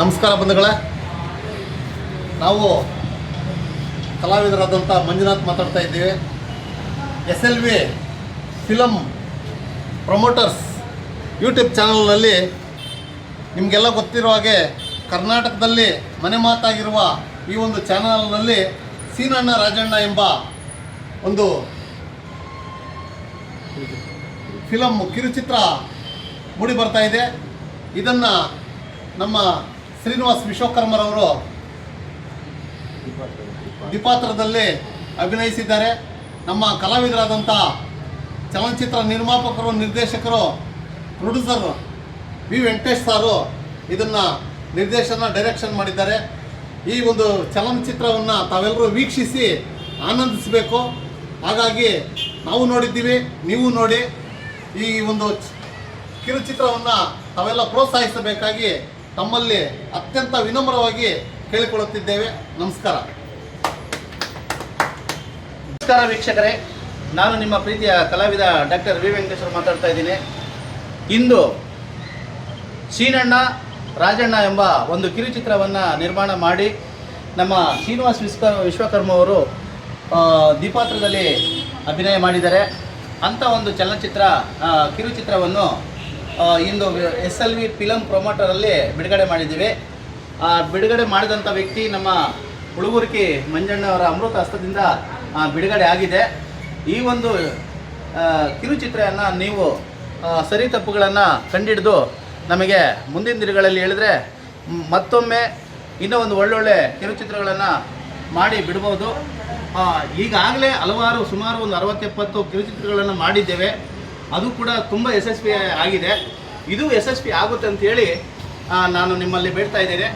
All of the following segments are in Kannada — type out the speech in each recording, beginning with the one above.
ನಮಸ್ಕಾರ ಬಂಧುಗಳೇ, ನಾವು ಕಲಾವಿದರಾದಂಥ ಮಂಜುನಾಥ್ ಮಾತಾಡ್ತಾ ಇದ್ದೀವಿ. SLV ಫಿಲಮ್ ಪ್ರಮೋಟರ್ಸ್ ಯೂಟ್ಯೂಬ್ ಚಾನಲ್ನಲ್ಲಿ ನಿಮಗೆಲ್ಲ ಗೊತ್ತಿರೋ ಹಾಗೆ ಕರ್ನಾಟಕದಲ್ಲಿ ಮನೆ ಮಾತಾಗಿರುವ ಈ ಒಂದು ಚಾನಲ್ನಲ್ಲಿ ಸೀನಣ್ಣ ರಾಜಣ್ಣ ಎಂಬ ಒಂದು ಫಿಲಮ್ ಕಿರುಚಿತ್ರ ಮೂಡಿ ಬರ್ತಾ ಇದೆ. ಇದನ್ನು ನಮ್ಮ ಶ್ರೀನಿವಾಸ್ ವಿಶ್ವಕರ್ಮರವರು ದ್ವಿಪಾತ್ರದಲ್ಲಿ ಅಭಿನಯಿಸಿದ್ದಾರೆ. ನಮ್ಮ ಕಲಾವಿದರಾದಂಥ ಚಲನಚಿತ್ರ ನಿರ್ಮಾಪಕರು, ನಿರ್ದೇಶಕರು, ಪ್ರೊಡ್ಯೂಸರ್ ವಿ ವೆಂಕಟೇಶ್ ಸಾರು ಇದನ್ನು ನಿರ್ದೇಶನ ಡೈರೆಕ್ಷನ್ ಮಾಡಿದ್ದಾರೆ. ಈ ಒಂದು ಚಲನಚಿತ್ರವನ್ನು ತಾವೆಲ್ಲರೂ ವೀಕ್ಷಿಸಿ ಆನಂದಿಸಬೇಕು. ಹಾಗಾಗಿ ನಾವು ನೋಡಿದ್ದೀವಿ, ನೀವು ನೋಡಿ ಈ ಒಂದು ಕಿರುಚಿತ್ರವನ್ನು ತಾವೆಲ್ಲ ಪ್ರೋತ್ಸಾಹಿಸಬೇಕಾಗಿ ತಮ್ಮಲ್ಲಿ ಅತ್ಯಂತ ವಿನಮ್ರವಾಗಿ ಕೇಳಿಕೊಳ್ಳುತ್ತಿದ್ದೇವೆ. ನಮಸ್ಕಾರ. ನಮಸ್ಕಾರ ವೀಕ್ಷಕರೇ, ನಾನು ನಿಮ್ಮ ಪ್ರೀತಿಯ ಕಲಾವಿದ ಡಾಕ್ಟರ್ ವಿ ವೆಂಕಟೇಶ್ವರ ಮಾತಾಡ್ತಾ ಇದ್ದೀನಿ. ಇಂದು ಸೀನಣ್ಣ ರಾಜಣ್ಣ ಎಂಬ ಒಂದು ಕಿರುಚಿತ್ರವನ್ನು ನಿರ್ಮಾಣ ಮಾಡಿ ನಮ್ಮ ಶ್ರೀನಿವಾಸ್ ವಿಶ್ವಕರ್ಮ ಅವರು ದ್ವಿಪಾತ್ರದಲ್ಲಿ ಅಭಿನಯ ಮಾಡಿದ್ದಾರೆ. ಅಂಥ ಒಂದು ಚಲನಚಿತ್ರ ಕಿರುಚಿತ್ರವನ್ನು ಇಂದು SLV ಫಿಲಮ್ ಪ್ರೊಮೋಟರಲ್ಲಿ ಬಿಡುಗಡೆ ಮಾಡಿದ್ದೀವಿ. ಬಿಡುಗಡೆ ಮಾಡಿದಂಥ ವ್ಯಕ್ತಿ ನಮ್ಮ ಹುಳುಗುರ್ಕಿ ಮಂಜಣ್ಣವರ ಅಮೃತ ಹಸ್ತದಿಂದ ಬಿಡುಗಡೆ ಆಗಿದೆ. ಈ ಒಂದು ಕಿರುಚಿತ್ರವನ್ನು ನೀವು ಸರಿ ತಪ್ಪುಗಳನ್ನು ಕಂಡಿಡಿದು ನಮಗೆ ಮುಂದಿನ ದಿನಗಳಲ್ಲಿ ಹೇಳಿದ್ರೆ ಮತ್ತೊಮ್ಮೆ ಇನ್ನೂ ಒಂದು ಒಳ್ಳೊಳ್ಳೆ ಕಿರುಚಿತ್ರಗಳನ್ನು ಮಾಡಿ ಬಿಡ್ಬೋದು. ಈಗಾಗಲೇ ಸುಮಾರು ಒಂದು 60-70 ಕಿರುಚಿತ್ರಗಳನ್ನು ಮಾಡಿದ್ದೇವೆ. ಅದು ಕೂಡ ತುಂಬ ಯಶಸ್ವಿ ಆಗಿದೆ. ಇದು ಯಶಸ್ವಿ ಆಗುತ್ತೆ ಅಂತೇಳಿ ನಾನು ನಿಮ್ಮಲ್ಲಿ ಬೇಡ್ತಾ ಇದ್ದೇನೆ.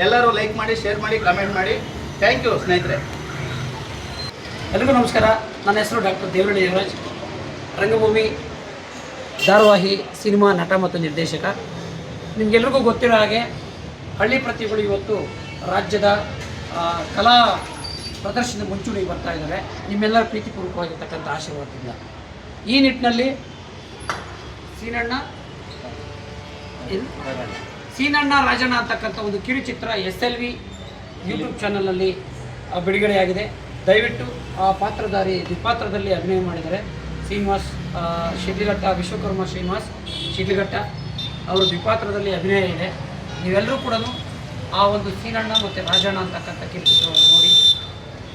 ಎಲ್ಲರೂ ಲೈಕ್ ಮಾಡಿ, ಶೇರ್ ಮಾಡಿ, ಕಾಮೆಂಟ್ ಮಾಡಿ. ಥ್ಯಾಂಕ್ ಯು ಸ್ನೇಹಿತರೆ. ಎಲ್ಲರಿಗೂ ನಮಸ್ಕಾರ. ನನ್ನ ಹೆಸರು ಡಾಕ್ಟರ್ ದೇವರಳ್ಳಿ ದೇವರಾಜ್, ರಂಗಭೂಮಿ ಧಾರಾವಾಹಿ ಸಿನಿಮಾ ನಟ ಮತ್ತು ನಿರ್ದೇಶಕ. ನಿಮಗೆಲ್ರಿಗೂ ಗೊತ್ತಿರೋ ಹಾಗೆ ಹಳ್ಳಿ ಪ್ರತಿಭೆಗಳು ಇವತ್ತು ರಾಜ್ಯದ ಕಲಾ ಪ್ರದರ್ಶನದ ಮುಂಚೂಣಿಗೆ ಬರ್ತಾ ಇದ್ದಾರೆ. ನಿಮ್ಮೆಲ್ಲರ ಪ್ರೀತಿಪೂರ್ವಕವಾಗಿರ್ತಕ್ಕಂಥ ಆಶೀರ್ವಾದದಿಂದ ಈ ನಿಟ್ಟಿನಲ್ಲಿ ಸೀನಣ್ಣ ರಾಜಣ್ಣ ಅಂತಕ್ಕಂಥ ಒಂದು ಕಿರುಚಿತ್ರ SLV ಯೂಟ್ಯೂಬ್ ಚಾನಲ್ನಲ್ಲಿ ಬಿಡುಗಡೆಯಾಗಿದೆ. ದಯವಿಟ್ಟು ಆ ಪಾತ್ರಧಾರಿ ದ್ವಿಪಾತ್ರದಲ್ಲಿ ಅಭಿನಯ ಮಾಡಿದ್ದಾರೆ. ಶ್ರೀನಿವಾಸ್ ಶಿಡ್ಲಘಟ್ಟ, ವಿಶ್ವಕರ್ಮ ಶ್ರೀನಿವಾಸ್ ಶಿಡ್ಲಘಟ್ಟ ಅವರು ದ್ವಿಪಾತ್ರದಲ್ಲಿ ಅಭಿನಯ ಇದೆ. ನೀವೆಲ್ಲರೂ ಕೂಡ ಆ ಒಂದು ಸೀನಣ್ಣ ಮತ್ತು ರಾಜಣ್ಣ ಅಂತಕ್ಕಂಥ ಕಿರುಚಿತ್ರವನ್ನು ನೋಡಿ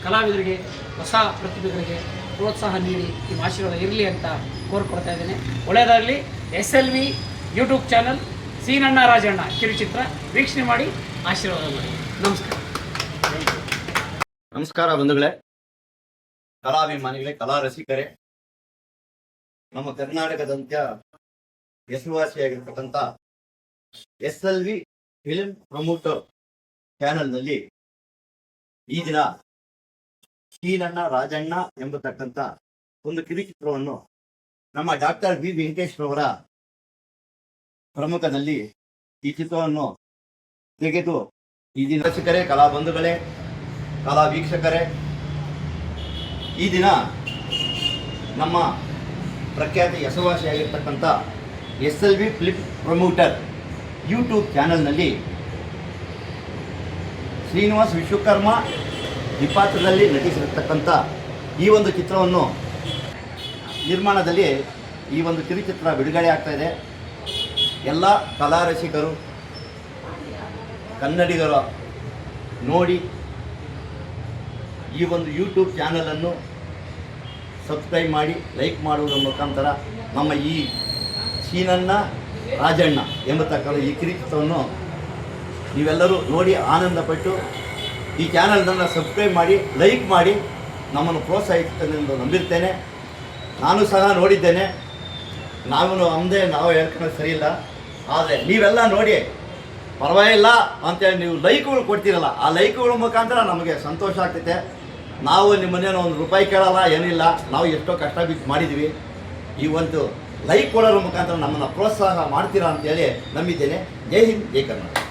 ಕಲಾವಿದರಿಗೆ, ಹೊಸ ಪ್ರತಿಭೆಗಳಿಗೆ ಪ್ರೋತ್ಸಾಹ ನೀಡಿ ನಿಮ್ಮ ಆಶೀರ್ವಾದ ಇರಲಿ ಅಂತ ಕೋರ್ಕೊಳ್ತಾ ಇದ್ದೇನೆ. ಒಳ್ಳೆಯದಾಗಲಿ. SLV YouTube channel Seenanna Rajanna ಕಿರುಚಿತ್ರ ವೀಕ್ಷಣೆ ಮಾಡಿ ಆಶೀರ್ವಾದ ಮಾಡಿ. ನಮಸ್ಕಾರ. ನಮಸ್ಕಾರ ಬಂಧುಗಳೇ, ಕಲಾಭಿಮಾನಿಗಳೇ, ಕಲಾ ರಸಿಕರೇ. ನಮ್ಮ ಕರ್ನಾಟಕದಂತ್ಯ ಹೆಸರುವಾಸಿಯಾಗಿರ್ತಕ್ಕಂಥ SLV ಫಿಲ್ಮ್ ಪ್ರಮೋಟರ್ ಚಾನೆಲ್ನಲ್ಲಿ ಈ ದಿನ ಸೀನಣ್ಣ ರಾಜಣ್ಣ ಎಂಬತಕ್ಕಂಥ ಒಂದು ಕಿರುಚಿತ್ರವನ್ನು ನಮ್ಮ ಡಾಕ್ಟರ್ ವಿ ವೆಂಕಟೇಶ್ವರವರ ಪ್ರಮುಖದಲ್ಲಿ ಈ ಚಿತ್ರವನ್ನು ತೆಗೆದು ಈ ದಿನ ರಸಿಕರೇ, ಕಲಾ ಬಂಧುಗಳೇ, ಕಲಾ ವೀಕ್ಷಕರೇ, ಈ ದಿನ ನಮ್ಮ ಪ್ರಖ್ಯಾತ ಹೆಸರುವಾಸಿಯಾಗಿರ್ತಕ್ಕಂಥ SLV ಫಿಲ್ಮ್ ಪ್ರಮೋಟರ್ ಯೂಟ್ಯೂಬ್ ಚಾನಲ್ನಲ್ಲಿ ಶ್ರೀನಿವಾಸ್ ವಿಶ್ವಕರ್ಮ ದ್ವಿಪಾತ್ರದಲ್ಲಿ ನಟಿಸಿರ್ತಕ್ಕಂಥ ಈ ಒಂದು ಚಿತ್ರವನ್ನು ನಿರ್ಮಾಣದಲ್ಲಿ ಈ ಒಂದು ಕಿರುಚಿತ್ರ ಬಿಡುಗಡೆ ಆಗ್ತಾ ಇದೆ. ಎಲ್ಲ ಕಲಾ ರಸಿಕರು, ಕನ್ನಡಿಗರು ನೋಡಿ ಈ ಒಂದು ಯೂಟ್ಯೂಬ್ ಚಾನಲನ್ನು ಸಬ್ಸ್ಕ್ರೈಬ್ ಮಾಡಿ, ಲೈಕ್ ಮಾಡುವುದರ ಮುಖಾಂತರ ನಮ್ಮ ಈ ಸೀನಣ್ಣ ರಾಜಣ್ಣ ಎಂಬತಕ್ಕಂಥ ಈ ಕಿರುಚಿತ್ರವನ್ನು ನೀವೆಲ್ಲರೂ ನೋಡಿ ಆನಂದಪಟ್ಟು ಈ ಚಾನಲ್ನನ್ನು ಸಬ್ಸ್ಕ್ರೈಬ್ ಮಾಡಿ, ಲೈಕ್ ಮಾಡಿ ನಮ್ಮನ್ನು ಪ್ರೋತ್ಸಾಹಿಸುತ್ತದೆ ಎಂದು ನಂಬಿರ್ತೇನೆ. ನಾನು ಸಹ ನೋಡಿದ್ದೇನೆ. ನಾವು ಹೇಳ್ಕೊಂಡು ಸರಿ ಇಲ್ಲ, ಆದರೆ ನೀವೆಲ್ಲ ನೋಡಿ ಪರವಾಗಿಲ್ಲ ಅಂತೇಳಿ ನೀವು ಲೈಕ್ಗಳು ಕೊಡ್ತೀರಲ್ಲ, ಆ ಲೈಕ್ಗಳ ಮುಖಾಂತರ ನಮಗೆ ಸಂತೋಷ ಆಗ್ತೈತೆ. ನಾವು ನಿಮ್ಮನ್ನೇನೋ ₹1 ಕೇಳಲ್ಲ, ಏನಿಲ್ಲ. ನಾವು ಎಷ್ಟೋ ಕಷ್ಟ ಬಿದ್ದು ಮಾಡಿದ್ದೀವಿ. ಈ ಒಂದು ಲೈಕ್ ಕೊಡೋದ್ರ ಮುಖಾಂತರ ನಮ್ಮನ್ನು ಪ್ರೋತ್ಸಾಹ ಮಾಡ್ತೀರಾ ಅಂತೇಳಿ ನಂಬಿದ್ದೇನೆ. ಜೈ ಹಿಂದ್, ಜೈ ಕರ್ನಾಟಕ.